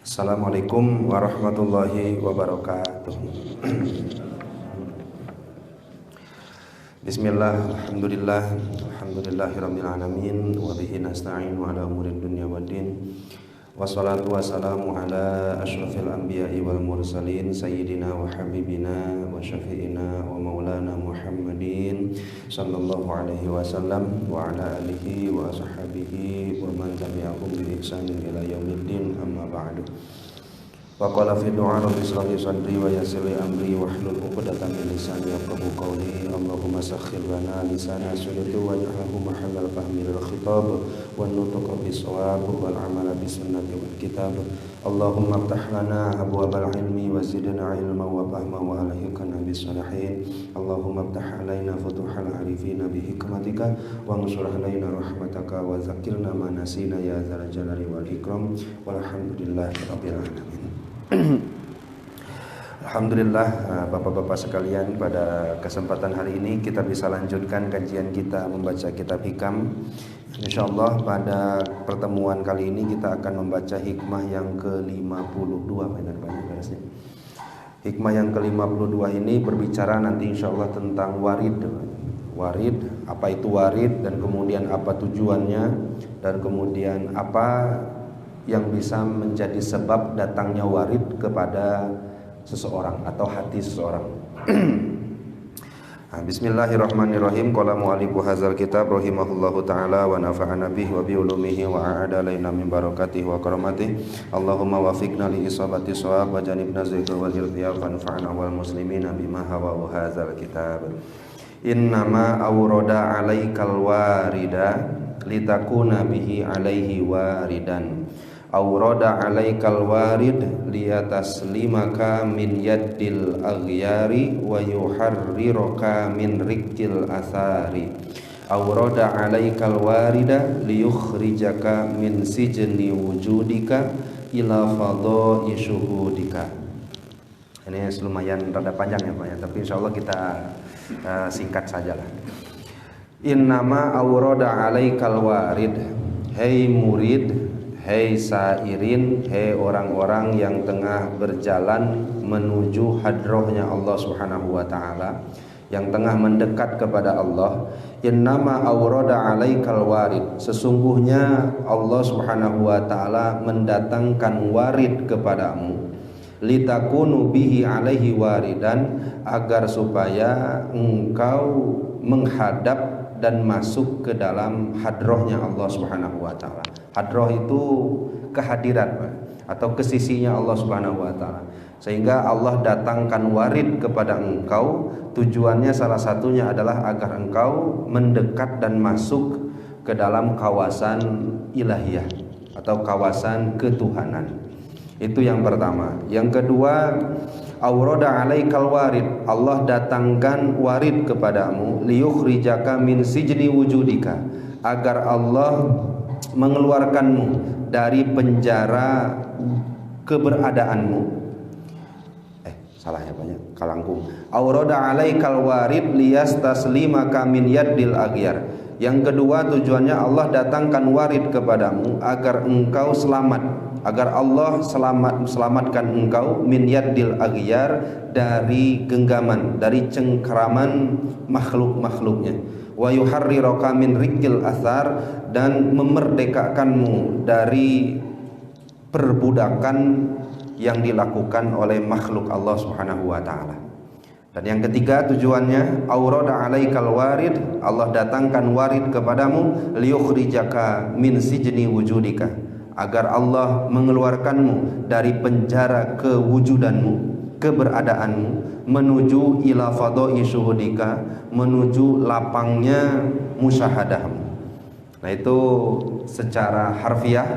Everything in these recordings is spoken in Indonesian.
Assalamualaikum warahmatullahi wabarakatuh. Bismillah, alhamdulillah, alhamdulillahirabbil alamin, wa bihi nasta'inu ala umurid dunya waddin. Wassalatu wassalamu ala asyrafil anbiya'i wal mursalin sayyidina wa habibina wa syafi'ina wa maulana Muhammadin sallallahu alaihi wasallam wa ala alihi wa ashabihi wa man tabi'ahum bi ihsanin ila yaumiddin, amma ba'du. Wa qala fi du'a rabbi shrah li sadri wa yassir li amri wahlul 'uqdatam min lisani yafqahu qawli. Allahumma sakhkhir lana lisana sunnati waj'alhu mahallal fahmi lil khitab wan nutqa bis shawab wal 'amala bis sunnati wal kitab. Allahumma iftah lana abwabal ilmi wa zidna ilma wa fahma wa alhiqna bis salihin. Allahumma iftah alaina futuhal arifina bi hikmatika wa ansur alaina rahmataka wa zakkirna ma nasina ya dzal jalali wal ikram. Walhamdulillahi rabbil alamin. Alhamdulillah, Bapak-bapak sekalian, pada kesempatan hari ini kita bisa lanjutkan kajian kita membaca kitab Hikam. InsyaAllah pada pertemuan kali ini kita akan membaca hikmah yang ke-52. Hikmah yang ke-52 ini berbicara nanti insyaAllah tentang warid. Warid, apa itu warid, dan kemudian apa tujuannya, dan kemudian apa yang bisa menjadi sebab datangnya warid kepada seseorang atau hati seseorang. Bismillahirrahmanirrahim. Qala mu'allifu hadzal kitab rahimahullahu taala wa nafa'ana bihi wa bi ulumihi wa a'ada alaina min barakatihi wa karamatihi. Allahumma wafiqna li isabati shawab wa janibna zikra wal irtiyab wa anfa'na wal muslimina bima hawa hadzal kitab. Innama awrada 'alaikal warida litakuna bihi 'alaihi waridan. Awrada 'alaikal warid liyataslimaka min yaddil aghyari wa yuharriraka min rikkil athari. Awrada 'alaikal warida liyukhrijaka min sijni wujudika ila fadha'i syuhudika. Ini lumayan rada panjang ya Pak ya, tapi insyaallah kita singkat sajalah. Innama awrada 'alaikal warid, hei murid, hei sairin, hei orang-orang yang tengah berjalan menuju hadrohnya Allah subhanahu wa ta'ala, yang tengah mendekat kepada Allah. Innama awrada 'alaikal warid, sesungguhnya Allah subhanahu wa ta'ala mendatangkan warid kepadamu. Litakunu bihi 'alaihi waridan, agar supaya engkau menghadap dan masuk ke dalam hadrohnya Allah subhanahu wa ta'ala. Hadroh itu kehadiran atau kesisinya Allah subhanahu wa ta'ala, sehingga Allah datangkan warid kepada engkau. Tujuannya salah satunya adalah agar engkau mendekat dan masuk ke dalam kawasan ilahiyah atau kawasan ketuhanan. Itu yang pertama. Yang kedua, awrada 'alaikal warid, Allah datangkan warid kepadamu liyukhrijaka min sijni wujudika, agar Allah mengeluarkanmu dari penjara keberadaanmu. Salah ya banyak kalangkung. Awrada 'alaikal warid liyastaslimaka min yaddil aghyar. Yang kedua, tujuannya Allah datangkan warid kepadamu agar engkau selamat, agar Allah selamatkan engkau min yaddil aghyar, dari genggaman, dari cengkeraman makhluk-makhluknya. Wa yuharriraka min rikkil athar, dan memerdekakanmu dari perbudakan yang dilakukan oleh makhluk Allah subhanahu wa ta'ala. Dan yang ketiga, tujuannya awrada 'alaikal warid, Allah datangkan warid kepadamu liyukhrijaka min sijni wujudika, agar Allah mengeluarkanmu dari penjara kewujudanmu, keberadaanmu, menuju ila fadha'i syuhudika, menuju lapangnya musyahadahmu. Nah, itu secara harfiah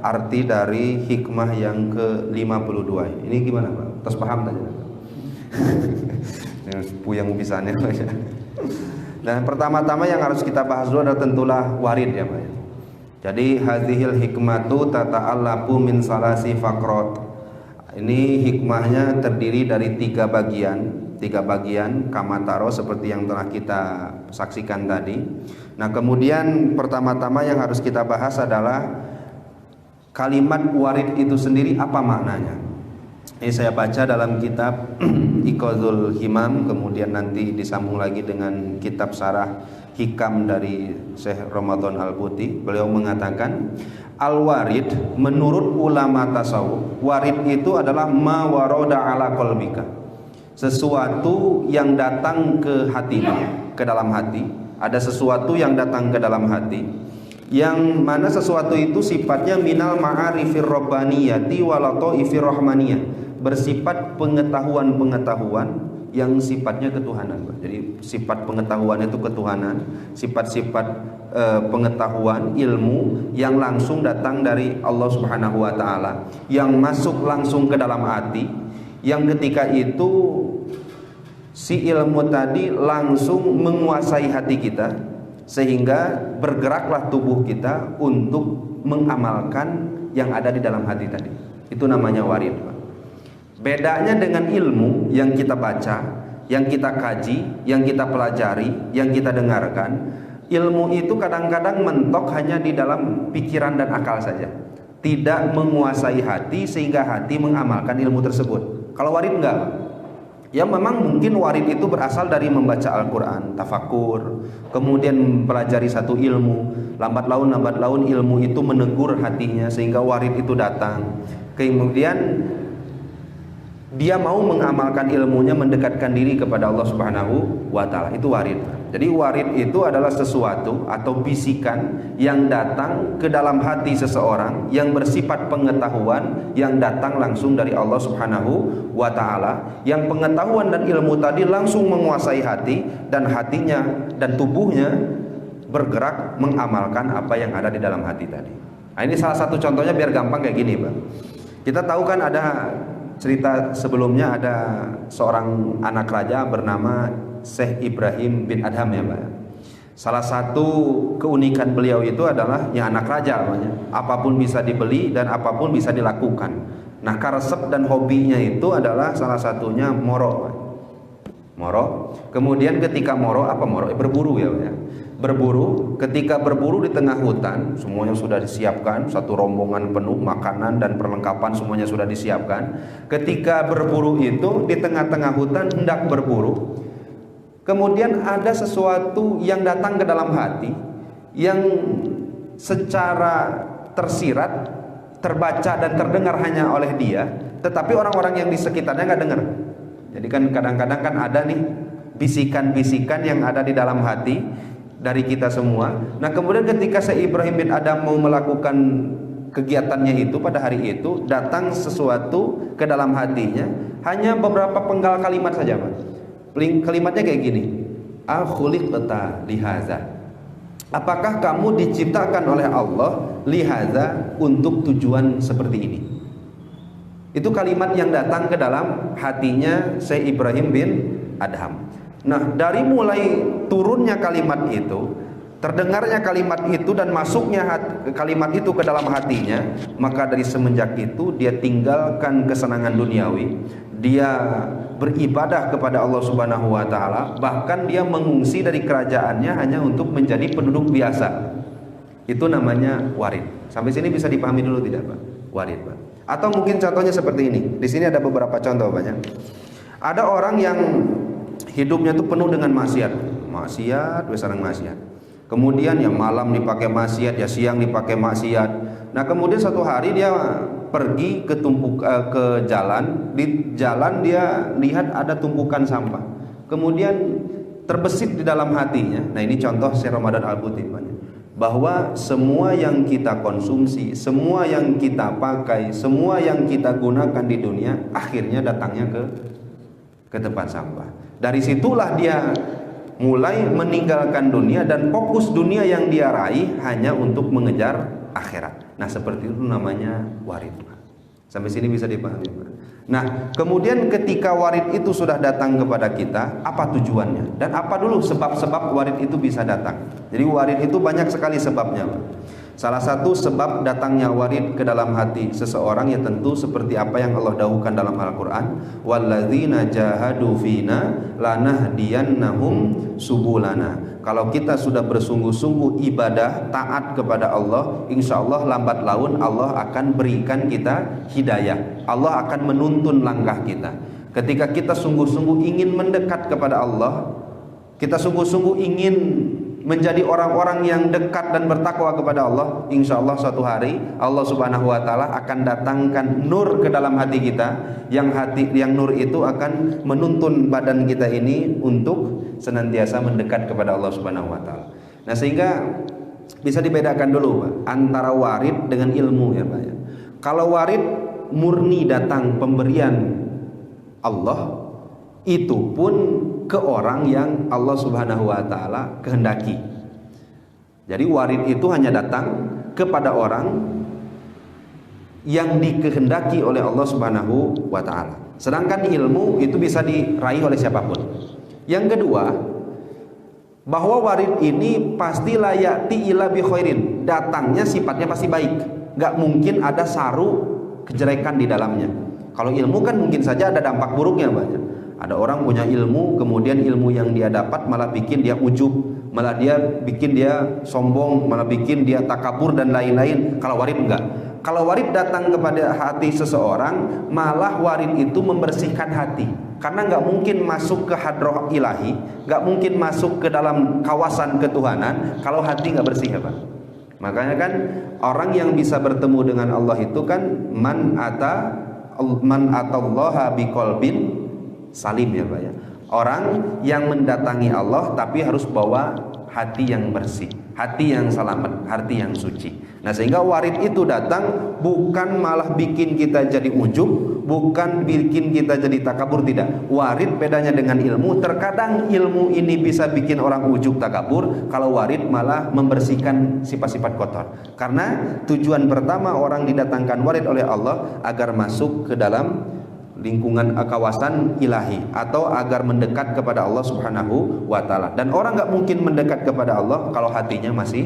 arti dari hikmah yang ke-52. Ini gimana Pak? Terus paham tadi? Puyeng pisannya. Dan pertama-tama yang harus kita bahas dulu adalah tentulah warid ya Pak. Jadi hadhil hikmatu tata'allafu min salasi faqrat. Ini hikmahnya terdiri dari tiga bagian kamataro seperti yang telah kita saksikan tadi. Nah, kemudian pertama-tama yang harus kita bahas adalah kalimat warid itu sendiri apa maknanya. Ini saya baca dalam kitab Iqazul Himam, kemudian nanti disambung lagi dengan kitab Sarah Hikam dari Syekh Ramadan Al-Buti. Beliau mengatakan al-warid menurut ulama tasawuf, warid itu adalah ma warada ala qalbika, sesuatu yang datang ke hatimu, ke dalam hati. Ada sesuatu yang datang ke dalam hati, yang mana sesuatu itu sifatnya minal ma'arifir rabbaniyati walata'ifir rahmaniyah, bersifat pengetahuan-pengetahuan yang sifatnya ketuhanan. Jadi sifat pengetahuan itu ketuhanan, sifat-sifat pengetahuan ilmu yang langsung datang dari Allah Subhanahu wa taala, yang masuk langsung ke dalam hati, yang ketika itu si ilmu tadi langsung menguasai hati kita, sehingga bergeraklah tubuh kita untuk mengamalkan yang ada di dalam hati tadi. Itu namanya warid. Bedanya dengan ilmu yang kita baca, yang kita kaji, yang kita pelajari, yang kita dengarkan, ilmu itu kadang-kadang mentok hanya di dalam pikiran dan akal saja, tidak menguasai hati sehingga hati mengamalkan ilmu tersebut. Kalau warid enggak. Ya memang mungkin warid itu berasal dari membaca Al-Quran, tafakur, kemudian mempelajari satu ilmu, lambat laun ilmu itu menegur hatinya sehingga warid itu datang. Kemudian dia mau mengamalkan ilmunya, mendekatkan diri kepada Allah Subhanahu wa taala. Itu warid. Jadi warid itu adalah sesuatu atau bisikan yang datang ke dalam hati seseorang, yang bersifat pengetahuan yang datang langsung dari Allah Subhanahu wa taala, yang pengetahuan dan ilmu tadi langsung menguasai hati, dan hatinya dan tubuhnya bergerak mengamalkan apa yang ada di dalam hati tadi. Nah, ini salah satu contohnya biar gampang kayak gini, Pak. Kita tahu kan ada cerita sebelumnya, ada seorang anak raja bernama Syekh Ibrahim bin Adham, ya Pak. Salah satu keunikan beliau itu adalah yang anak raja namanya. Apapun bisa dibeli dan apapun bisa dilakukan. Nah, karesep dan hobinya itu adalah salah satunya moro, Pak. Moro. Kemudian ketika moro, apa moro? Berburu, ya Pak, ya. Berburu, ketika berburu di tengah hutan, semuanya sudah disiapkan, satu rombongan penuh makanan dan perlengkapan semuanya sudah disiapkan. Ketika berburu itu di tengah-tengah hutan hendak berburu, kemudian ada sesuatu yang datang ke dalam hati, yang secara tersirat, terbaca dan terdengar hanya oleh dia, tetapi orang-orang yang di sekitarnya nggak dengar. Jadi kan kadang-kadang kan ada nih bisikan-bisikan yang ada di dalam hati dari kita semua. Nah, kemudian ketika Syekh Ibrahim bin Adham mau melakukan kegiatannya itu pada hari itu, datang sesuatu ke dalam hatinya, hanya beberapa penggal kalimat saja, Pak. Kalimatnya kayak gini, akhuliqta lihaza, apakah kamu diciptakan oleh Allah lihaza, untuk tujuan seperti ini. Itu kalimat yang datang ke dalam hatinya Syekh Ibrahim bin Adham. Nah, dari mulai turunnya kalimat itu, terdengarnya kalimat itu dan masuknya kalimat itu ke dalam hatinya, maka dari semenjak itu dia tinggalkan kesenangan duniawi, dia beribadah kepada Allah Subhanahu wa taala, bahkan dia mengungsi dari kerajaannya hanya untuk menjadi penduduk biasa. Itu namanya warid. Sampai sini bisa dipahami dulu tidak, Pak? Warid, Pak. Atau mungkin contohnya seperti ini. Di sini ada beberapa contoh banyak. Ada orang yang hidupnya itu penuh dengan maksiat, sareng maksiat. Kemudian ya malam dipakai maksiat, ya siang dipakai maksiat. Nah, kemudian satu hari dia pergi ke jalan. Di jalan dia lihat ada tumpukan sampah. Kemudian terbesit di dalam hatinya. Nah, ini contoh Syekh Ramadan Al-Buti, bahwa semua yang kita konsumsi, semua yang kita pakai, semua yang kita gunakan di dunia akhirnya datangnya ke tempat sampah. Dari situlah dia mulai meninggalkan dunia dan fokus dunia yang dia raih hanya untuk mengejar akhirat. Nah, seperti itu namanya warid. Sampai sini bisa dipahami, Pak? Nah, kemudian ketika warid itu sudah datang kepada kita, apa tujuannya? Dan apa dulu sebab-sebab warid itu bisa datang? Jadi warid itu banyak sekali sebabnya, Pak. Salah satu sebab datangnya warid ke dalam hati seseorang ya tentu seperti apa yang Allah dawuhkan dalam Al-Qur'an, walladzina jahadu fina lanahdiyannahum subulana. Kalau kita sudah bersungguh-sungguh ibadah taat kepada Allah, insya Allah lambat laun Allah akan berikan kita hidayah. Allah akan menuntun langkah kita. Ketika kita sungguh-sungguh ingin mendekat kepada Allah, kita sungguh-sungguh ingin menjadi orang-orang yang dekat dan bertakwa kepada Allah, insya Allah suatu hari Allah Subhanahu wa Ta'ala akan datangkan nur ke dalam hati kita, yang nur itu akan menuntun badan kita ini untuk senantiasa mendekat kepada Allah Subhanahu wa Ta'ala. Nah, sehingga bisa dibedakan dulu Pak, antara warid dengan ilmu ya Pak ya. Kalau warid murni datang pemberian Allah, itu pun ke orang yang Allah Subhanahu wa Ta'ala kehendaki. Jadi warid itu hanya datang kepada orang yang dikehendaki oleh Allah Subhanahu wa Ta'ala. Sedangkan ilmu itu bisa diraih oleh siapapun. Yang kedua, bahwa warid ini pasti layati ila bi khairin, datangnya sifatnya pasti baik. Gak mungkin ada saru kejelekan di dalamnya. Kalau ilmu kan mungkin saja ada dampak buruknya banyak. Ada orang punya ilmu, kemudian ilmu yang dia dapat malah bikin dia ujub, malah bikin dia sombong, malah bikin dia takabur dan lain-lain. Kalau warid enggak. Kalau warid datang kepada hati seseorang, malah warid itu membersihkan hati. Karena enggak mungkin masuk ke hadrah ilahi, enggak mungkin masuk ke dalam kawasan ketuhanan kalau hati enggak bersih ya Pak. Makanya kan orang yang bisa bertemu dengan Allah itu kan man atallaha biqalbin salim ya Pak ya. Orang yang mendatangi Allah tapi harus bawa hati yang bersih, hati yang selamat, hati yang suci. Nah, sehingga warid itu datang bukan malah bikin kita jadi ujub, bukan bikin kita jadi takabur, tidak. Warid bedanya dengan ilmu, terkadang ilmu ini bisa bikin orang ujub takabur, kalau warid malah membersihkan sifat-sifat kotor. Karena tujuan pertama orang didatangkan warid oleh Allah agar masuk ke dalam lingkungan kawasan ilahi atau agar mendekat kepada Allah Subhanahu wa Ta'ala. Dan orang nggak mungkin mendekat kepada Allah kalau hatinya masih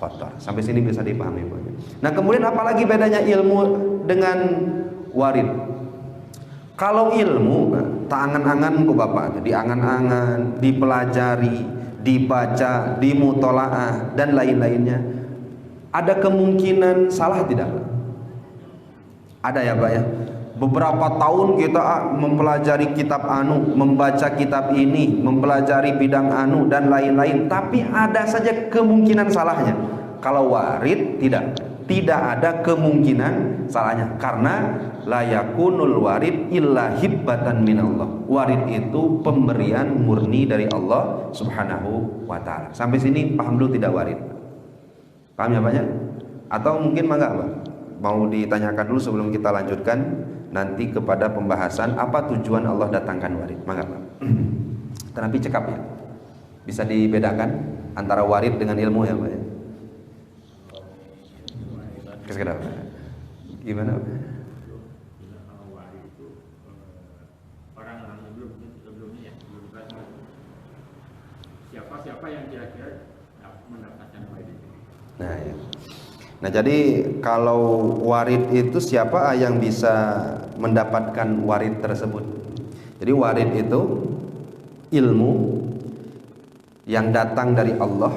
kotor. Sampai sini bisa dipahami Pak. Nah, kemudian apalagi bedanya ilmu dengan warid? Kalau ilmu tak angan-angan ku Bapak, diangan-angan, dipelajari, dibaca, dimutolaah dan lain-lainnya, ada kemungkinan salah tidak? Ada ya Pak ya. Beberapa tahun kita mempelajari kitab anu, membaca kitab ini, mempelajari bidang anu dan lain-lain, tapi ada saja kemungkinan salahnya. Kalau warid tidak ada kemungkinan salahnya, karena la yakunul warid illa hibbatan minallah. Warid itu pemberian murni dari Allah Subhanahu wa Ta'ala. Sampai sini paham dulu tidak warid? Paham ya Pak ya? Atau mungkin enggak Pak? Mau ditanyakan dulu sebelum kita lanjutkan nanti kepada pembahasan apa tujuan Allah datangkan warid. Mangga Pak. Tapi cekap ya. Bisa dibedakan antara warid dengan ilmu ya Pak ya. Sekedar. Gimana Pak? Siapa yang kira-kira mendapatkan warid itu? Nah ya. Nah, jadi kalau warid itu siapa yang bisa mendapatkan warid tersebut? Jadi warid itu ilmu yang datang dari Allah,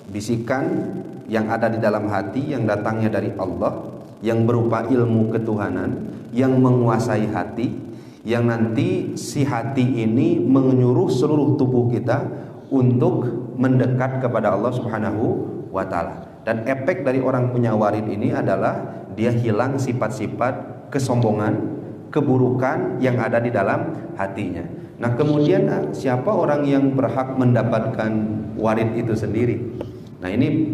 bisikan yang ada di dalam hati yang datangnya dari Allah, yang berupa ilmu ketuhanan yang menguasai hati, yang nanti si hati ini menyuruh seluruh tubuh kita untuk mendekat kepada Allah Subhanahu wa Ta'ala. Dan efek dari orang punya warid ini adalah dia hilang sifat-sifat kesombongan, keburukan yang ada di dalam hatinya. Nah, kemudian siapa orang yang berhak mendapatkan warid itu sendiri? Nah, ini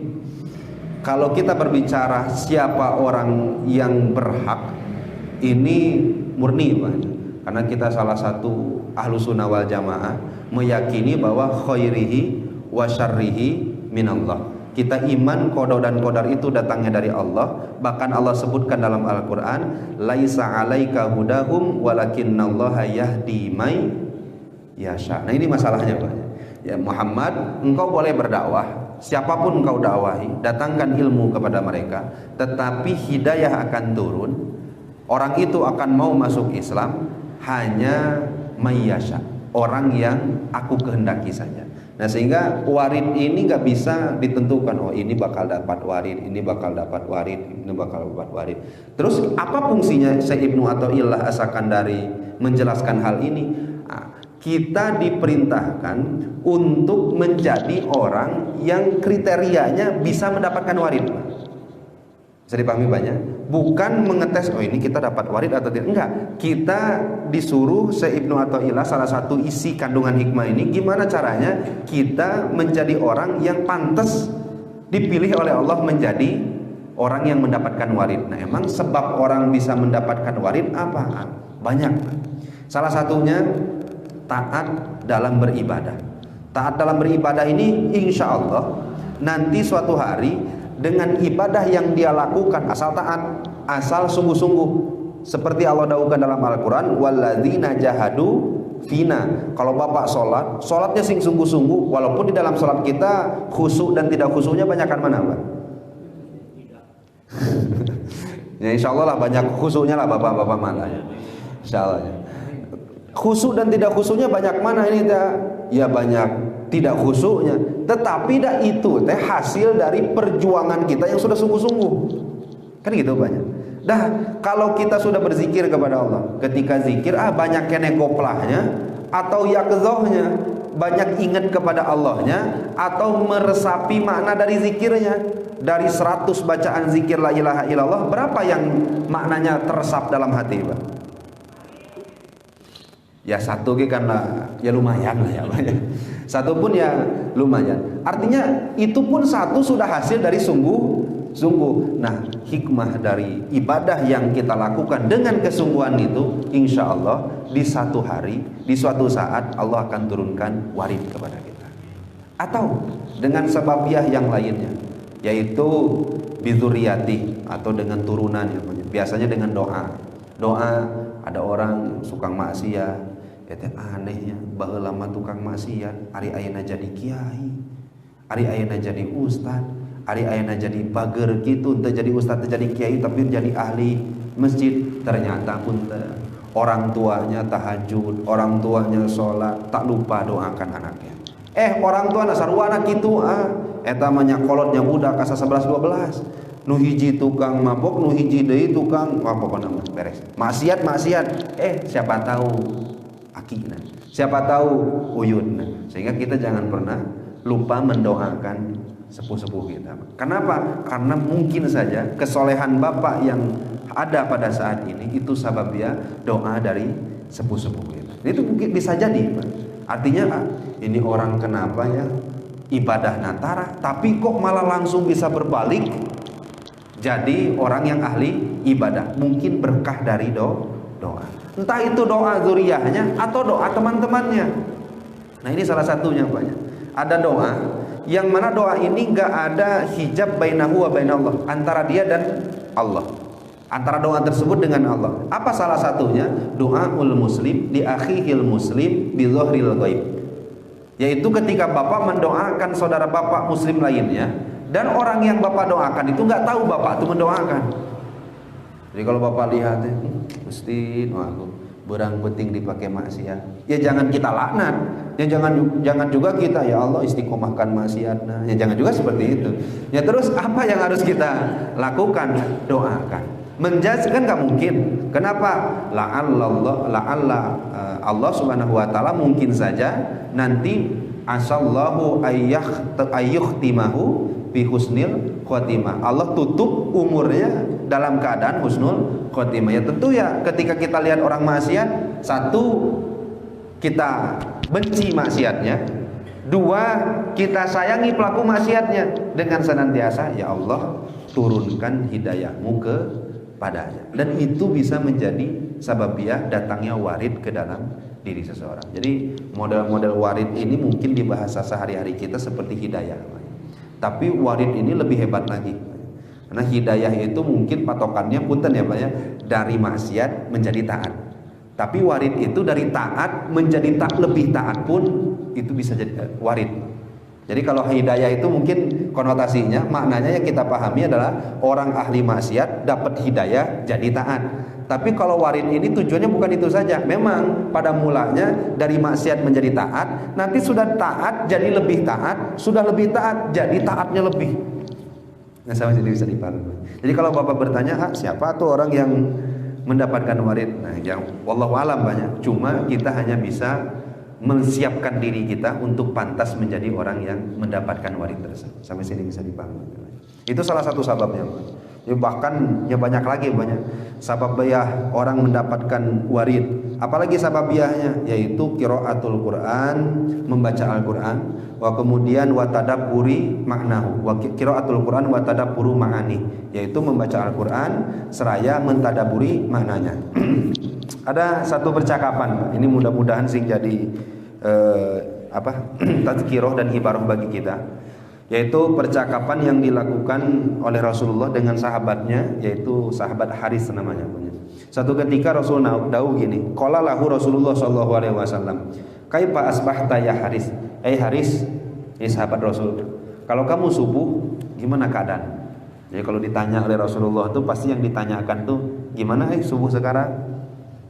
kalau kita berbicara siapa orang yang berhak, ini murni Pak. Karena kita salah satu Ahlus Sunnah wal Jamaah meyakini bahwa khairihi wa syarrihi minallah. Kita iman qada dan qadar itu datangnya dari Allah. Bahkan Allah sebutkan dalam Al-Qur'an, laisa 'alaika hudahum walakinnallaha yahdi may yasha. Nah, ini masalahnya Pak. Ya Muhammad, engkau boleh berdakwah, siapapun kau dakwahi, datangkan ilmu kepada mereka, tetapi hidayah akan turun. Orang itu akan mau masuk Islam hanya mayyasha, orang yang aku kehendaki saja. Nah, sehingga warid ini nggak bisa ditentukan. Oh, ini bakal dapat warid, ini bakal dapat warid, ini bakal dapat warid. Terus apa fungsinya Syekh Ibnu Athaillah As-Sakandari menjelaskan hal ini? Kita diperintahkan untuk menjadi orang yang kriterianya bisa mendapatkan warid. Bisa dipahami banyak? Bukan mengetes, oh ini kita dapat warid atau tidak. Enggak, kita disuruh Syekh Ibnu Athaillah, salah satu isi kandungan hikmah ini, gimana caranya kita menjadi orang yang pantas dipilih oleh Allah menjadi orang yang mendapatkan warid. Nah, emang sebab orang bisa mendapatkan warid apa? Banyak. Salah satunya taat dalam beribadah. Taat dalam beribadah ini insya Allah nanti suatu hari dengan ibadah yang dia lakukan, asal taat, asal sungguh-sungguh, seperti Allah dawuhkan dalam Al-Quran, walladzina jahadu fina. Kalau bapak sholatnya sing sungguh-sungguh, walaupun di dalam sholat kita khusyuk dan tidak khusyuknya banyakan mana Pak? Ya insya Allah lah banyak khusyuknya lah bapak-bapak mana ya, insya Allah ya. Khusyuk dan tidak khusyuknya banyak mana ini ya banyak tidak khusyuknya, tetapi itu teh hasil dari perjuangan kita yang sudah sungguh-sungguh, kan gitu banyak. Dah kalau kita sudah berzikir kepada Allah, ketika zikir banyak kene koplahnya atau yakzohnya, banyak ingat kepada Allahnya atau meresapi makna dari zikirnya. Dari 100 bacaan zikir la ilaha illallah, berapa yang maknanya teresap dalam hati Pak? Ya satu kan lah, ya lumayan lah ya Pak. Satu pun ya lumayan. Artinya itu pun satu sudah hasil dari sungguh-sungguh. Nah, hikmah dari ibadah yang kita lakukan dengan kesungguhan itu, insya Allah di satu hari, di suatu saat Allah akan turunkan warid kepada kita. Atau dengan sababiah yang lainnya, yaitu bizuriyati, atau dengan turunan ya, biasanya dengan doa. Doa, ada orang suka maksiat, itu anehnya baheula lama tukang maksiat, ari ayeuna jadi kiai, ari ayeuna jadi ustad, ari ayeuna jadi bager gitu, teu jadi ustad teu jadi kiai tapi jadi ahli masjid. Ternyata pun orang tuanya tahajud, orang tuanya sholat, tak lupa doakan anaknya. Orang tua sarua anak kitu eta mah nyakolotnya budak asa 11 12. Nu hiji tukang mabok, nu hiji deui tukang pokona beres. Maksiat. Siapa tahu akina, siapa tahu uyunna. Sehingga kita jangan pernah lupa mendoakan sepuh-sepuh kita. Kenapa? Karena mungkin saja kesolehan bapak yang ada pada saat ini itu sababnya doa dari sepuh-sepuh kita. Itu mungkin bisa jadi Pak. Artinya ini orang kenapa ya ibadah natara, tapi kok malah langsung bisa berbalik jadi orang yang ahli ibadah. Mungkin berkah dari doa. Entah itu doa zuriyahnya atau doa teman-temannya. Nah ini salah satunya Pak. Ada doa yang mana doa ini gak ada hijab bainahu wa bainallah, antara dia dan Allah, antara doa tersebut dengan Allah. Apa salah satunya? Doaul muslim li akhihil muslim bi dhahril ghaib, yaitu ketika bapak mendoakan saudara bapak muslim lainnya, dan orang yang bapak doakan itu nggak tahu bapak itu mendoakan. Jadi kalau bapak lihat mesti aku berang penting dipakai maksiat, ya jangan kita laknat, ya jangan juga kita ya Allah istiqomahkan maksiat. Nah, ya jangan juga seperti itu. Ya terus apa yang harus kita lakukan? Doakan. Menjudge kan nggak mungkin. Kenapa? Allah Subhanahu wa taala mungkin saja nanti asallahu ayyuhtimahu bi husnil khotimah. Allah tutup umurnya dalam keadaan husnul khotimah. Ya tentu ya ketika kita lihat orang maksiat, satu kita benci maksiatnya, dua kita sayangi pelaku maksiatnya dengan senantiasa ya Allah turunkan hidayahmu kepadanya. Dan itu bisa menjadi sababiah datangnya warid ke dalam diri seseorang. Jadi model-model warid ini mungkin di bahasa sehari-hari kita seperti hidayah. Tapi warid ini lebih hebat lagi. Karena hidayah itu mungkin patokannya punten ya Pak ya, dari maksiat menjadi taat. Tapi warid itu dari taat menjadi lebih taat pun itu bisa jadi warid. Jadi kalau hidayah itu mungkin konotasinya, maknanya yang kita pahami adalah orang ahli maksiat dapat hidayah jadi taat. Tapi kalau warid ini tujuannya bukan itu saja. Memang pada mulanya dari maksiat menjadi taat, nanti sudah taat jadi lebih taat, sudah lebih taat jadi taatnya lebih. Nah, sama jadi bisa dipahami. Jadi kalau Bapak bertanya, siapa tuh orang yang mendapatkan warid? Nah, yang wallahu alam banyak. Cuma kita hanya bisa menyiapkan diri kita untuk pantas menjadi orang yang mendapatkan warid tersebut. Sampai sini bisa dipahami. Itu salah satu sababnya. Ya, bahkan ya banyak lagi, banyak sababiyah orang mendapatkan warid. Apalagi sababiyahnya, yaitu qiraatul Quran, membaca Al-Quran, wa kemudian wa tadabburi maknahu, wa qiraatul Quran wa tadabburu ma'ani, yaitu membaca Al-Quran seraya mentadaburi maknanya. Ada satu percakapan, ini mudah-mudahan sing jadi tazkirah dan ibarah bagi kita, yaitu percakapan yang dilakukan oleh Rasulullah dengan sahabatnya, yaitu sahabat Haris namanya. Satu ketika Rasul dawuh gini, qala lahu Rasulullah sallallahu alaihi wasallam, kaifa asbahta ya Haris? Haris, ini sahabat Rasul, kalau kamu subuh gimana keadaan? Jadi kalau ditanya oleh Rasulullah itu pasti yang ditanyakan tuh gimana subuh sekarang?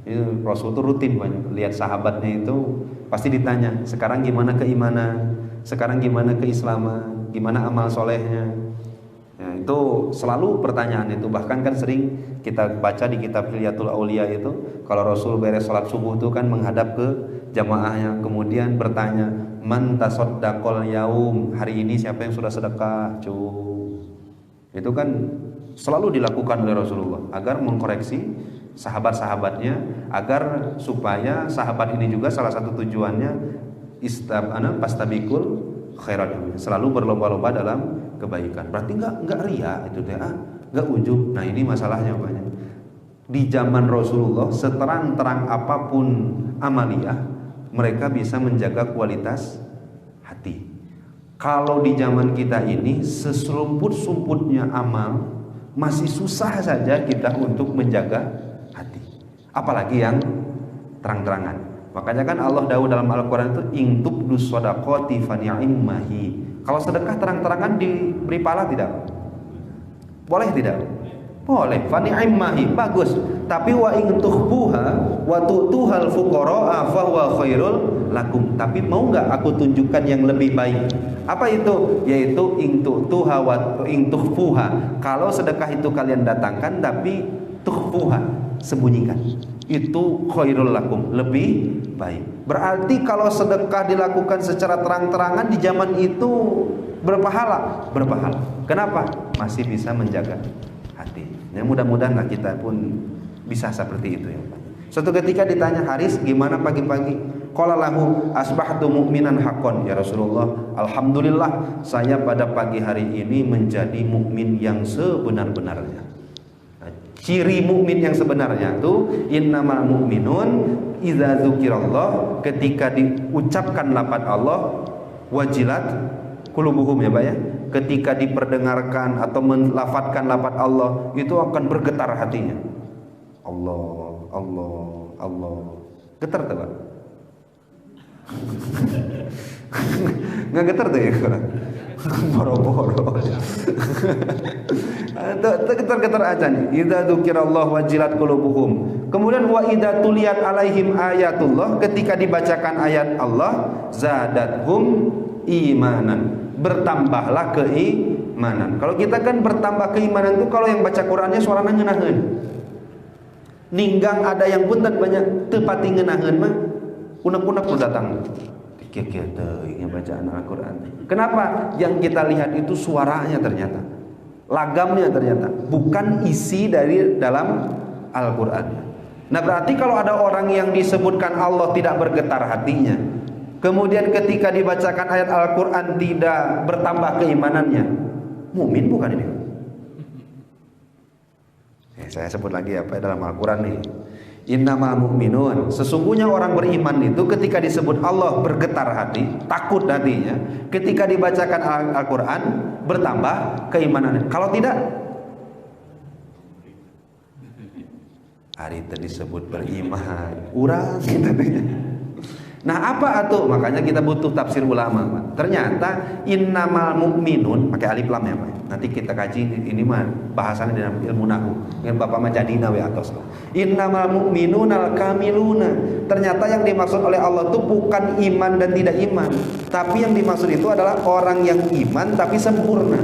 Itu Rasul tuh rutin banyak lihat sahabatnya itu pasti ditanya, sekarang gimana keimanan, sekarang gimana keislaman, gimana amal solehnya. Ya, itu selalu pertanyaan itu. Bahkan kan sering kita baca di kitab Hilyatul Aulia itu, kalau Rasul beres sholat subuh itu kan menghadap ke jamaahnya, kemudian bertanya, man tasaddaqal yaum, hari ini siapa yang sudah sedekah? Itu kan selalu dilakukan oleh Rasulullah agar mengkoreksi sahabat-sahabatnya, agar supaya sahabat ini juga salah satu tujuannya pastabikul khairat, selalu berlomba-lomba dalam kebaikan. Berarti enggak ria itu teh, enggak ujub. Nah, ini masalahnya banyak. Di zaman Rasulullah seterang-terang apapun amaliyah, mereka bisa menjaga kualitas hati. Kalau di zaman kita ini seserumput-sumputnya amal, masih susah saja kita untuk menjaga hati, apalagi yang terang-terangan. Makanya kan Allah dawuh dalam Al-Quran itu, in tubdus shadaqati fani'immahi. Kalau sedekah terang-terangan diberi pahala tidak? Boleh tidak? Boleh, fani'immahi, bagus. Tapi wa in tukhbuha wa tu'tuhal fuqara'a fa huwa khairul lakum. Tapi mau enggak aku tunjukkan yang lebih baik? Apa itu? Yaitu in tu'tuha wa in tukhfuha. Kalau sedekah itu kalian datangkan tapi tukhfuha, sembunyikan, itu khairul lakum, lebih baik. Berarti kalau sedekah dilakukan secara terang-terangan di zaman itu berpahala. Kenapa? Masih bisa menjaga hati. Ya, mudah-mudahan kita pun bisa seperti itu ya. Suatu ketika ditanya Haris, gimana pagi-pagi? Qala lahu asbahtu mu'minan haqqan, ya Rasulullah, alhamdulillah saya pada pagi hari ini menjadi mukmin yang sebenar-benarnya. Ciri mukmin yang sebenarnya itu innamal mu'minun idza dzukirallah, ketika diucapkan lafaz Allah, wajilat qulubuhum, ya Pak ya. Ketika diperdengarkan atau melafadzkan lafaz Allah, itu akan bergetar hatinya. Allah. Getar tuh Pak? Nggak getar tuh ya kurang? Boro-boro. Getar-getar aja nih. Idza dzukirallah wajilat qulubuhum. Kemudian wa idza tuliyat alaihim ayatullah, ketika dibacakan ayat Allah, zadathum imanan, bertambahlah keimanan. Kalau kita kan bertambah keimanan itu kalau yang baca Qur'annya suaranya ngeunaheun. Ninggang ada yang punten banyak teu pati ngeunaheun mah unek-unek ku datang. Kieu teh ingin bacaan Al-Qur'an. Kenapa? Yang kita lihat itu suaranya ternyata, lagamnya ternyata, bukan isi dari dalam Al-Qur'an. Nah, berarti kalau ada orang yang disebutkan Allah tidak bergetar hatinya, kemudian ketika dibacakan ayat Al-Qur'an tidak bertambah keimanannya, mukmin bukan ini? Saya sebut lagi apa dalam Al-Qur'an nih. Innamal mu'minun, sesungguhnya orang beriman itu ketika disebut Allah bergetar hati, takut hatinya. Ketika dibacakan Al-Quran bertambah keimanannya. Kalau tidak, hari itu disebut beriman, urang tadinya. Nah, apa atuh? Makanya kita butuh tafsir ulama, Pak. Ternyata innamal mu'minun pakai alif lam ya, Pak. Nanti kita kaji ini mah bahasannya dalam ilmu nahwu. Dengan Bapak Majadina we atos. Innamal mu'minunal kamiluna. Ternyata yang dimaksud oleh Allah itu bukan iman dan tidak iman, tapi yang dimaksud itu adalah orang yang iman tapi sempurna.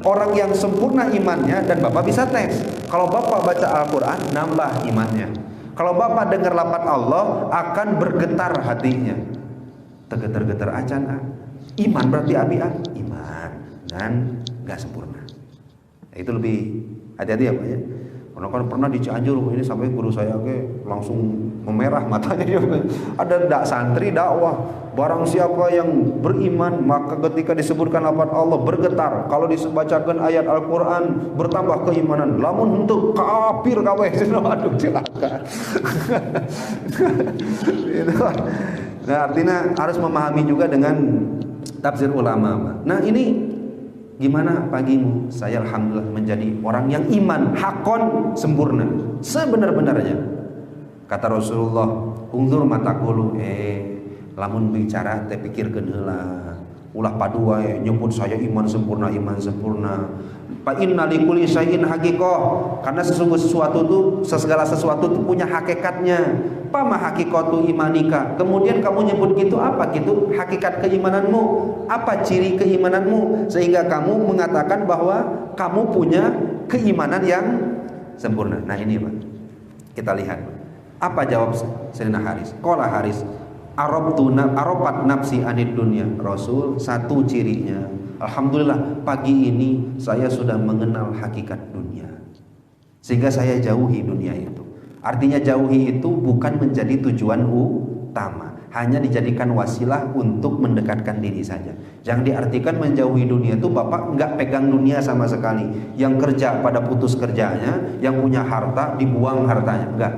Orang yang sempurna imannya, dan Bapak bisa tes. Kalau Bapak baca Al-Qur'an nambah imannya. Kalau Bapak dengar lafaz Allah akan bergetar hatinya. Tergetar-getar acan. Iman berarti abi iman dan gak sempurna. Itu lebih hati-hati ya Pak ya. Karena kan pernah di Cianjur ini sampai guru saya langsung memerah matanya. Ada santri dakwah, barang siapa yang beriman maka ketika disebutkan lafaz Allah bergetar. Kalau dibacakan ayat Al-Qur'an bertambah keimanan. Lamun untuk kafir kabeh. Aduh celaka. Nah, artinya harus memahami juga dengan tafsir ulama. Nah, ini gimana pagimu? Saya alhamdulillah menjadi orang yang iman hakon sempurna sebenar-benarnya. Kata Rasulullah, "Unzur matakulu lamun bicara teh pikirkeun heula. Ulah padu wae nyebut saya iman sempurna. Fa inna likulli syai'in haqiqah." Karena segala sesuatu itu punya hakikatnya. Pama hakikatu imanika. Kemudian kamu nyebut gitu apa gitu hakikat keimananmu? Apa ciri keimananmu sehingga kamu mengatakan bahwa kamu punya keimanan yang sempurna? Nah, ini Pak. Kita lihat. Apa jawab Sayyidina Haris? Qala Haris, Arobat nafsi anid dunya. Rasul, satu cirinya, alhamdulillah pagi ini saya sudah mengenal hakikat dunia, sehingga saya jauhi dunia itu. Artinya jauhi itu bukan menjadi tujuan utama, hanya dijadikan wasilah untuk mendekatkan diri saja. Jangan diartikan menjauhi dunia itu Bapak nggak pegang dunia sama sekali. Yang kerja pada putus kerjanya, yang punya harta dibuang hartanya, enggak.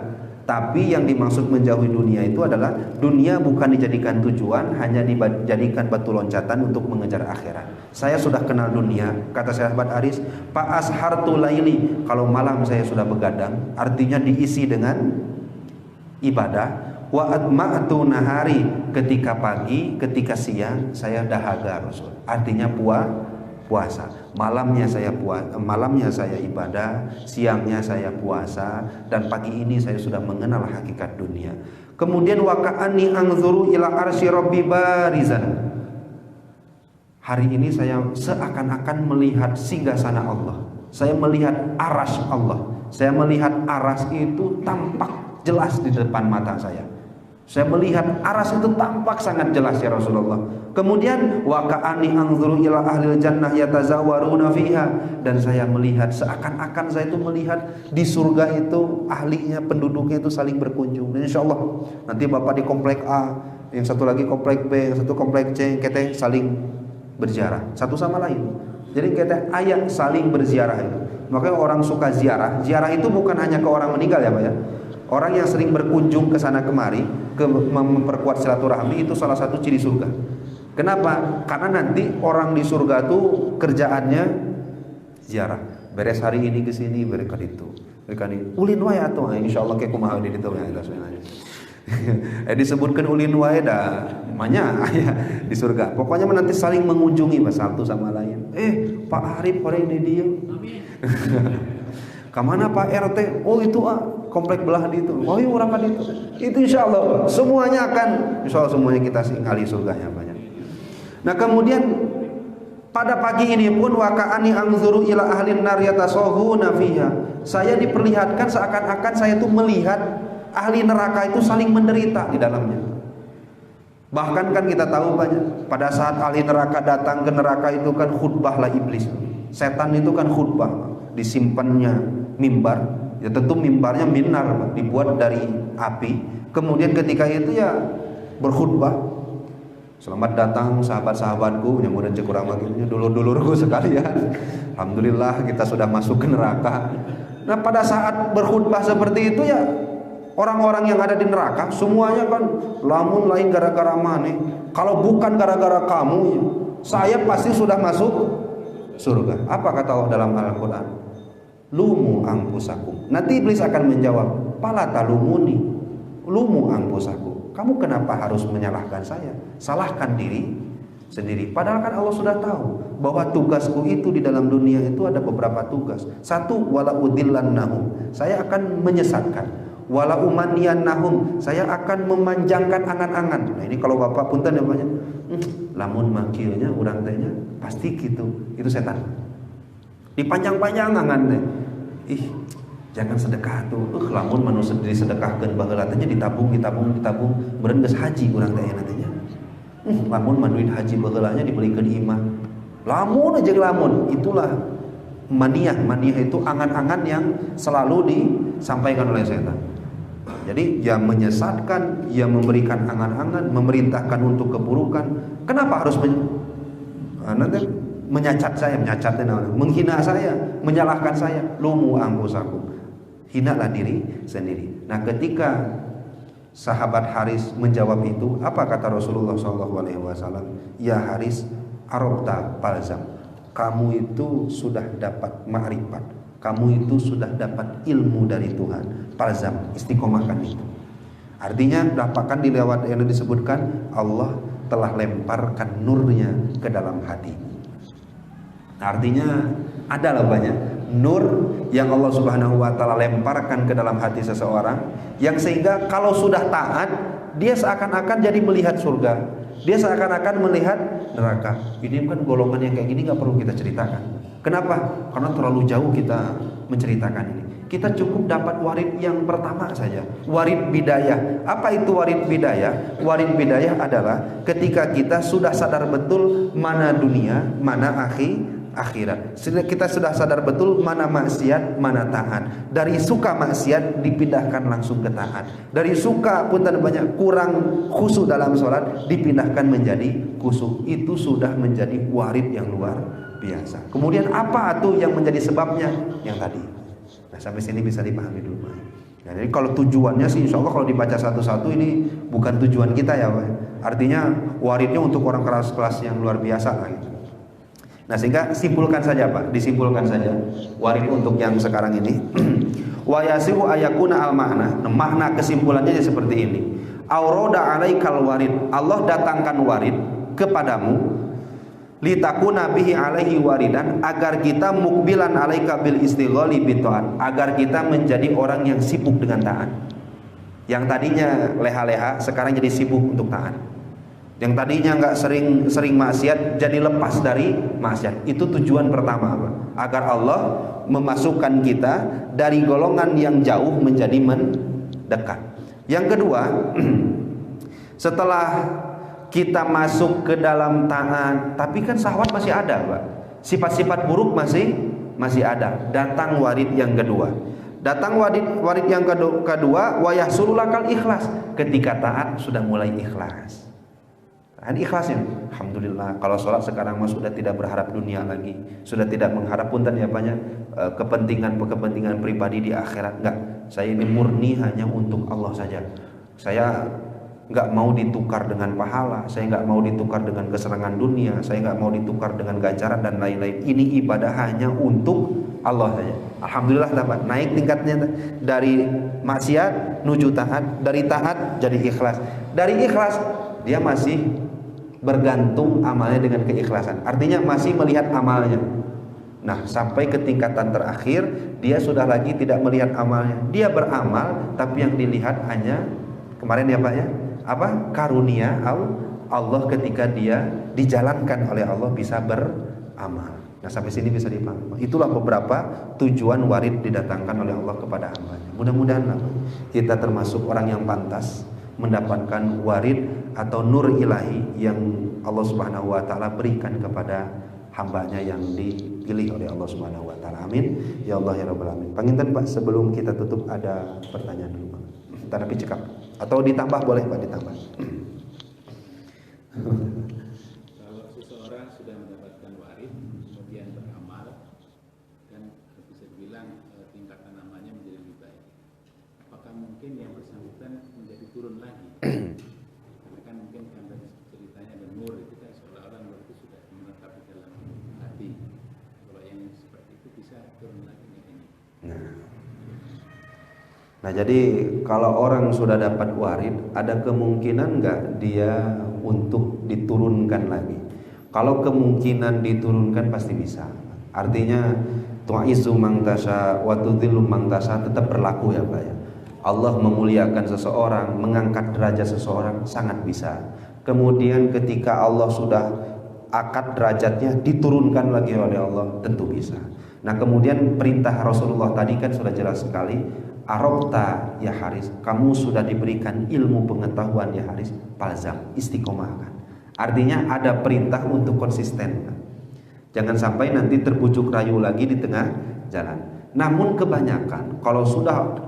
Tapi yang dimaksud menjauhi dunia itu adalah dunia bukan dijadikan tujuan, hanya dijadikan batu loncatan untuk mengejar akhirat. Saya sudah kenal dunia, kata sahabat Aris, Pak ashartu laili, kalau malam saya sudah begadang, artinya diisi dengan ibadah. Wa atma'tu nahari, ketika pagi, ketika siang saya dahaga Rasul. Artinya puasa. Malamnya saya ibadah, siangnya saya puasa, dan pagi ini saya sudah mengenal hakikat dunia. Kemudian wa ka'anni anzuru ila arsy rabbi barizan. Hari ini saya seakan-akan melihat singgasana Allah. Saya melihat arasy Allah. Saya melihat arasy itu tampak jelas di depan mata saya. Saya melihat aras itu tampak sangat jelas ya Rasulullah. Kemudian wa ka'anni anzuru ila ahlil jannah yatazawaruna fiha, dan saya melihat seakan-akan saya itu melihat di surga itu ahlinya, penduduknya itu saling berkunjung. Dan insyaallah nanti Bapak di komplek A, yang satu lagi komplek B, yang satu komplek C, kita saling berziarah satu sama lain. Jadi kita ayat saling berziarah itu. Makanya orang suka ziarah. Ziarah itu bukan hanya ke orang meninggal ya Pak ya. Orang yang sering berkunjung ke sana kemari, memperkuat silaturahmi, itu salah satu ciri surga. Kenapa? Karena nanti orang di surga tuh kerjaannya ziarah. Beres hari ini ke sini, beres ke itu. Mereka nih ulin wae atuh, insyaallah ke kumaha di ditu ya disebutkan ulin wae dah manya aya di surga. Pokoknya nanti saling mengunjungi satu sama lain. Pak Arif orang di dia. Amin. Kemana Pak RT? Oh itu komplek belah di itu. Oh iya orang kan itu. Itu insyaallah semuanya akan semuanya kita singali surganya banyak. Nah kemudian pada pagi ini pun waka'ani anzuru ila ahlin nar yatasawhuna fiha. Saya diperlihatkan seakan-akan saya itu melihat ahli neraka itu saling menderita di dalamnya. Bahkan kan kita tahu banyak pada saat ahli neraka datang ke neraka itu kan khutbahlah iblis. Setan itu kan khutbah, disimpannya mimbar, ya tentu mimbarnya minar dibuat dari api. Kemudian ketika itu ya berkhutbah, selamat datang sahabat-sahabatku yang mudah cekurang lagi dulur-dulurku sekalian, alhamdulillah kita sudah masuk ke neraka. Nah pada saat berkhutbah seperti itu ya orang-orang yang ada di neraka semuanya kan lamun lain gara-gara maneh, kalau bukan gara-gara kamu saya pasti sudah masuk surga. Apa kata Allah dalam Al-Quran? Lumu angpusakum. Nanti iblis akan menjawab, pala talumuni, lumu angpusakum. Kamu kenapa harus menyalahkan saya? Salahkan diri sendiri. Padahal kan Allah sudah tahu bahwa tugasku itu di dalam dunia itu ada beberapa tugas. Satu, wala udillannahum, saya akan menyesatkan. Wala umanniyannahum, saya akan memanjangkan angan-angan. Nah ini kalau bapak punten namanya, lamun makilnya urang tehnya pasti gitu. Itu setan. Dipanjang-panjang angan teh. Ih, jangan sedekah tuh. Lamun manusia disedekahkeun baheula teh ditabung, beureun geus haji urang teh nantinya. Lamun maduit haji baheulanya dibelikeun imah. Lamun aja lamun, itulah maniyah. Maniyah itu angan-angan yang selalu disampaikan oleh setan. Jadi yang menyesatkan, yang memberikan angan-angan, memerintahkan untuk keburukan. Kenapa harus menyacat saya, menghina saya, menyalahkan saya? Lumu angkusakum, hinalah diri sendiri. Nah ketika sahabat Haris menjawab itu, apa kata Rasulullah SAW? Ya Haris, arobta palzam, kamu itu sudah dapat ma'rifat, kamu itu sudah dapat ilmu dari Tuhan. Palzam, istiqomahkan itu. Artinya dapatkan di lewat yang disebutkan Allah telah lemparkan nurnya ke dalam hati. Artinya adalah banyak nur yang Allah Subhanahu wa taala lemparkan ke dalam hati seseorang, yang sehingga kalau sudah taat dia seakan-akan jadi melihat surga, dia seakan-akan melihat neraka. Ini kan golongan yang kayak gini nggak perlu kita ceritakan. Kenapa? Karena terlalu jauh kita menceritakan ini. Kita cukup dapat warid yang pertama saja, warid bidayah. Apa itu warid bidayah? Warid bidayah adalah ketika kita sudah sadar betul mana dunia, mana akhirat. Kita sudah sadar betul mana maksiat, mana taat. Dari suka maksiat dipindahkan langsung ke taat. Dari suka pun tak banyak kurang khusyuk dalam sholat dipindahkan menjadi khusyuk. Itu sudah menjadi warid yang luar biasa. Kemudian apa tuh yang menjadi sebabnya? Yang tadi. Nah sampai sini bisa dipahami dulu. Nah, jadi kalau tujuannya sih insya Allah kalau dibaca satu-satu ini bukan tujuan kita ya Pak. Artinya waridnya untuk orang kelas-kelas yang luar biasa lah gitu. Nah sehingga simpulkan saja Pak, disimpulkan saja warid untuk yang sekarang ini. Wa yasihu ayakuna al makna. Nah, makna kesimpulannya seperti ini. Auroda alaikal warid, Allah datangkan warid kepadamu litakuna bihi alaihi waridan, agar kita mukbilan alaika bil istighali bitaat, agar kita menjadi orang yang sibuk dengan taat. Yang tadinya leha-leha sekarang jadi sibuk untuk taat. Yang tadinya nggak sering maksiat jadi lepas dari maksiat. Itu tujuan pertama Pak. Agar Allah memasukkan kita dari golongan yang jauh menjadi mendekat. Yang kedua, setelah kita masuk ke dalam taat, tapi kan syahwat masih ada Pak. Sifat-sifat buruk masih ada. Datang warid yang kedua. Datang warid yang kedua, wa yahsululakal ikhlas. Ketika taat sudah mulai ikhlas. Kan ikhlasnya. Alhamdulillah kalau sholat sekarang mah sudah tidak berharap dunia lagi. Sudah tidak mengharap punten ya banyak kepentingan pribadi di akhirat. Enggak. Saya ini murni hanya untuk Allah saja. Saya nggak mau ditukar dengan pahala, saya nggak mau ditukar dengan kesenangan dunia, saya nggak mau ditukar dengan ganjaran dan lain-lain. Ini ibadah hanya untuk Allah saja. Alhamdulillah dapat naik tingkatnya dari maksiat menuju taat, dari taat jadi ikhlas, dari ikhlas dia masih bergantung amalnya dengan keikhlasan. Artinya masih melihat amalnya. Nah sampai ke tingkatan terakhir dia sudah lagi tidak melihat amalnya, dia beramal tapi yang dilihat hanya kemarin ya Pak ya, apa karunia Allah ketika dia dijalankan oleh Allah bisa beramal. Nah sampai sini bisa dipahami. Itulah beberapa tujuan warid didatangkan oleh Allah kepada hambanya. Mudah-mudahan kita termasuk orang yang pantas mendapatkan warid atau nur ilahi yang Allah Subhanahu wa taala berikan kepada hambanya yang dipilih oleh Allah Subhanahu wa taala. Amin ya Allah ya rabbal alamin. Panginten Pak, sebelum kita tutup ada pertanyaan dulu Pak. Tapi cekap atau ditambah boleh Pak, ditambah. Kalau seseorang sudah mendapatkan warid kemudian beramal dan bisa dibilang tingkatan namanya menjadi lebih baik, apakah mungkin yang bersangkutan menjadi turun lagi? Karena kan mungkin karena ceritanya ada nur itu kan seolah-olah nur itu sudah menetap di dalam hati. Kalau yang seperti itu bisa turun lagi ini. Nah, jadi kalau orang sudah dapat warid, ada kemungkinan nggak dia untuk diturunkan lagi? Kalau kemungkinan diturunkan pasti bisa. Artinya tu'izzu man tasya wa tudhillu man tasya tetap berlaku ya Pak ya. Allah memuliakan seseorang, mengangkat derajat seseorang sangat bisa. Kemudian ketika Allah sudah angkat derajatnya, diturunkan lagi oleh Allah, tentu bisa. Nah, kemudian perintah Rasulullah tadi kan sudah jelas sekali, arabta ya Haris, kamu sudah diberikan ilmu pengetahuan ya Haris, palzam, istiqomahkan. Artinya ada perintah untuk konsisten. Jangan sampai nanti terbujuk rayu lagi di tengah jalan. Namun kebanyakan kalau sudah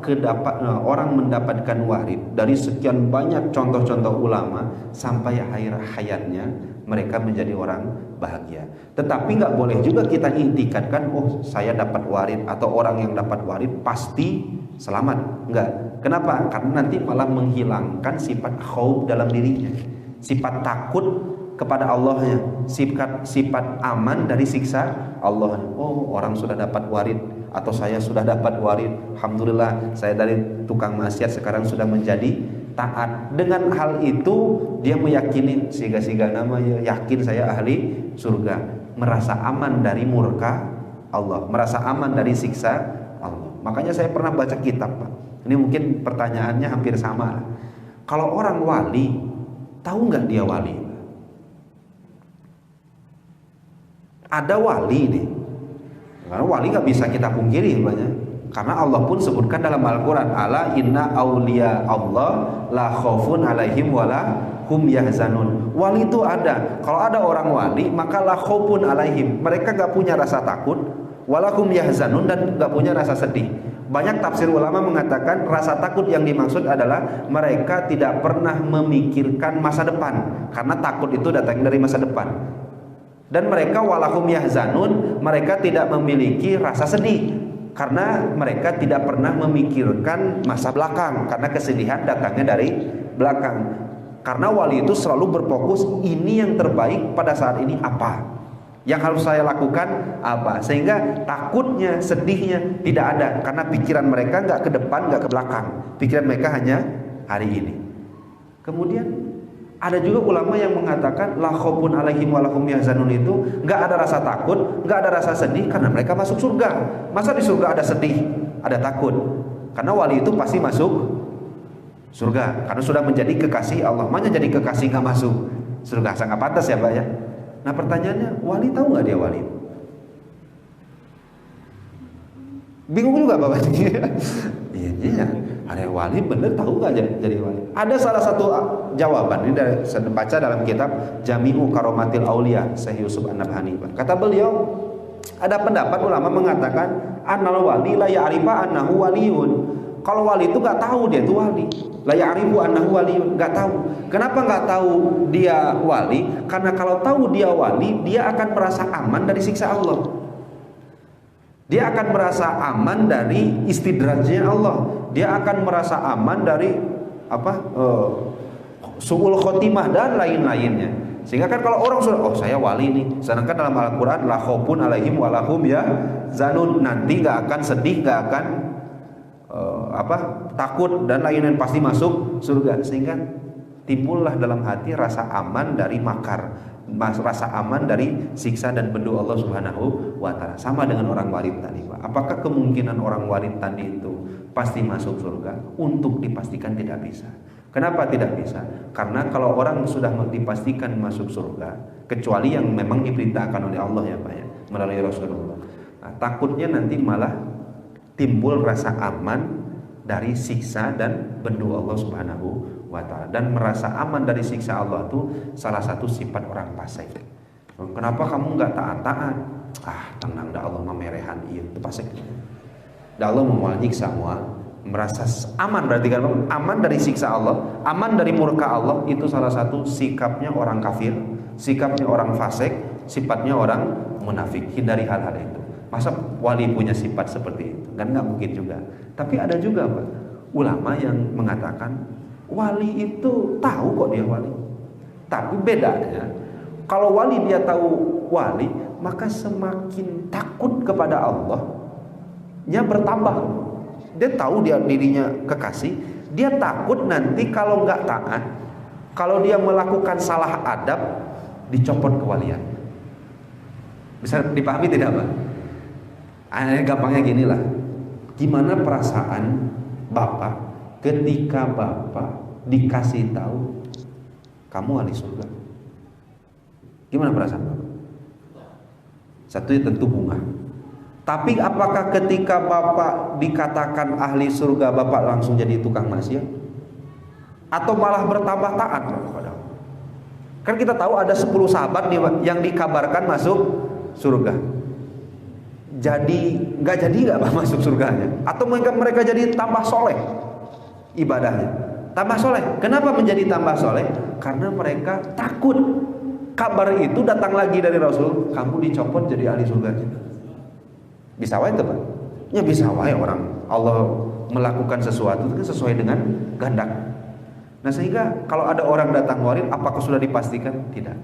orang mendapatkan warid dari sekian banyak contoh-contoh ulama sampai akhir hayatnya mereka menjadi orang bahagia. Tetapi nggak boleh juga kita intikatkan, oh saya dapat warid atau orang yang dapat warid pasti selamat. Enggak. Kenapa? Karena nanti malah menghilangkan sifat khauf dalam dirinya, sifat takut kepada Allahnya, sifat aman dari siksa Allah. Oh, orang sudah dapat warid atau saya sudah dapat warid, alhamdulillah saya dari tukang maksiat sekarang sudah menjadi taat. Dengan hal itu dia meyakini siga-siga nama yakin saya ahli surga, merasa aman dari murka Allah, merasa aman dari siksa Allah. Makanya saya pernah baca kitab Pak, ini mungkin pertanyaannya hampir sama. Kalau orang wali, tahu nggak dia wali? Ada wali nih, karena wali nggak bisa kita pungkiri banyak, karena Allah pun sebutkan dalam Al-Quran, ala inna awliya Allah la khaufun alaihim wala hum yahzanun. Wali itu ada. Kalau ada orang wali, maka la khaufun alaihim, mereka nggak punya rasa takut, wala hum yahzanun, dan nggak punya rasa sedih. Banyak tafsir ulama mengatakan rasa takut yang dimaksud adalah mereka tidak pernah memikirkan masa depan, karena takut itu datang dari masa depan. Dan mereka walahum yahzanun, mereka tidak memiliki rasa sedih karena mereka tidak pernah memikirkan masa belakang, karena kesedihan datangnya dari belakang. Karena wali itu selalu berfokus, ini yang terbaik pada saat ini apa, yang harus saya lakukan apa, sehingga takutnya, sedihnya tidak ada, karena pikiran mereka nggak ke depan, nggak ke belakang, pikiran mereka hanya hari ini. Kemudian ada juga ulama yang mengatakan la khaufun alaihim wa lahum yahzanun, itu enggak ada rasa takut, enggak ada rasa sedih karena mereka masuk surga. Masa di surga ada sedih, ada takut? Karena wali itu pasti masuk surga karena sudah menjadi kekasih Allah. Mana jadi kekasih enggak masuk surga, sangat pantas ya Pak ya. Nah, pertanyaannya, wali tahu enggak dia wali? Bingung juga Bapak. Iya. Ada wali bener tahu nggak jadi wali? Ada salah satu jawaban ini dari saya baca dalam kitab Jami'u Karomatil Aulia Syekh Yusuf An-Nabhani. Kata beliau, ada pendapat ulama mengatakan annal wali la ya'rifa annahu waliyun. Kalau wali itu nggak tahu dia itu wali. La ya'rifu annahu waliyun, nggak tahu. Kenapa nggak tahu dia wali? Karena kalau tahu dia wali, dia akan merasa aman dari siksa Allah. Dia akan merasa aman dari istidrajnya Allah. Dia akan merasa aman dari su'ul khotimah dan lain-lainnya. Sehingga kan kalau orang sudah, oh saya wali nih, sedangkan dalam Al-Quran la khaufun alaihim wa lahum yahzanun, nanti gak akan sedih, gak akan takut dan lain-lain, pasti masuk surga. Sehingga timbullah dalam hati rasa aman dari makar, rasa aman dari siksa dan bendu Allah Subhanahu wa ta'ala. Sama dengan orang warid tadi Pak. Apakah kemungkinan orang warid tadi itu pasti masuk surga? Untuk dipastikan tidak bisa. Kenapa tidak bisa? Karena kalau orang sudah dipastikan masuk surga, kecuali yang memang diperintahkan oleh Allah ya Pak ya, melalui Rasulullah. Nah, takutnya nanti malah timbul rasa aman dari siksa dan bendu Allah Subhanahu wa ta'ala. Dan merasa aman dari siksa Allah itu salah satu sifat orang fasik. Kenapa kamu nggak taat-taat? Tenang, dah Allah memerehan itu fasik. Dah Allah mau nyiksa semua. Merasa aman berarti kan aman dari siksa Allah, aman dari murka Allah, itu salah satu sikapnya orang kafir, sikapnya orang fasik, sifatnya orang munafik. Hindari hal-hal itu. Masa wali punya sifat seperti itu? Kan nggak mungkin juga. Tapi ada juga Pak, ulama yang mengatakan wali itu tahu kok dia wali. Tapi bedanya, kalau wali dia tahu wali, maka semakin takut kepada Allah nya bertambah. Dia tahu dia dirinya kekasih, dia takut nanti kalau nggak taat, kalau dia melakukan salah adab, dicopot kewalian. Bisa dipahami tidak, Pak? Gampangnya gini lah. Gimana perasaan Bapak ketika Bapak dikasih tahu kamu ahli surga? Gimana perasaan Bapak? Satu ya tentu bunga. Tapi apakah ketika Bapak dikatakan ahli surga Bapak langsung jadi tukang maksiat? Atau malah bertambah taat kepada Allah? Kan kita tahu ada 10 sahabat nih yang dikabarkan masuk surga. Jadi nggak masuk surganya? Atau mereka jadi tambah soleh ibadahnya? Tambah soleh. Kenapa menjadi tambah soleh? Karena mereka takut kabar itu datang lagi dari Rasul, kamu dicopot jadi ahli surga. Bisa wae itu, Pak? Ya bisa wae orang Allah melakukan sesuatu itu sesuai dengan kehendak. Nah, sehingga kalau ada orang datang warid, apakah sudah dipastikan? Tidak.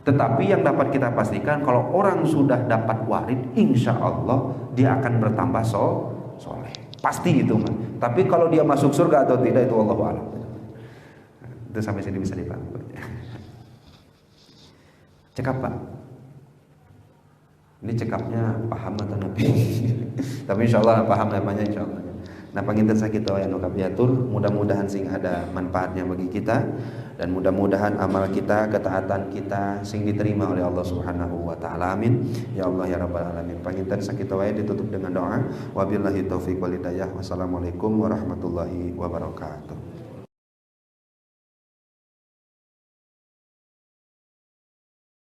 Tetapi yang dapat kita pastikan, kalau orang sudah dapat warid, insya Allah dia akan bertambah soleh. Pasti itu, man. Tapi kalau dia masuk surga atau tidak, itu Allahu a'lam. Itu sampai sini bisa dipahami. Cekap, Pak. Ini cekapnya paham atau nabi? Tapi insya Allah paham namanya, insya Allah. Nah, panginten sakit ya nukabiatur, mudah-mudahan sing ada manfaatnya bagi kita, dan mudah-mudahan amal kita, ketaatan kita sing diterima oleh Allah Subhanahu wa taala. Amin. Ya Allah ya rabbal alamin. Panginten sakit wae ditutup dengan doa. Wabillahi taufiq wal hidayah. Wassalamualaikum warahmatullahi wabarakatuh.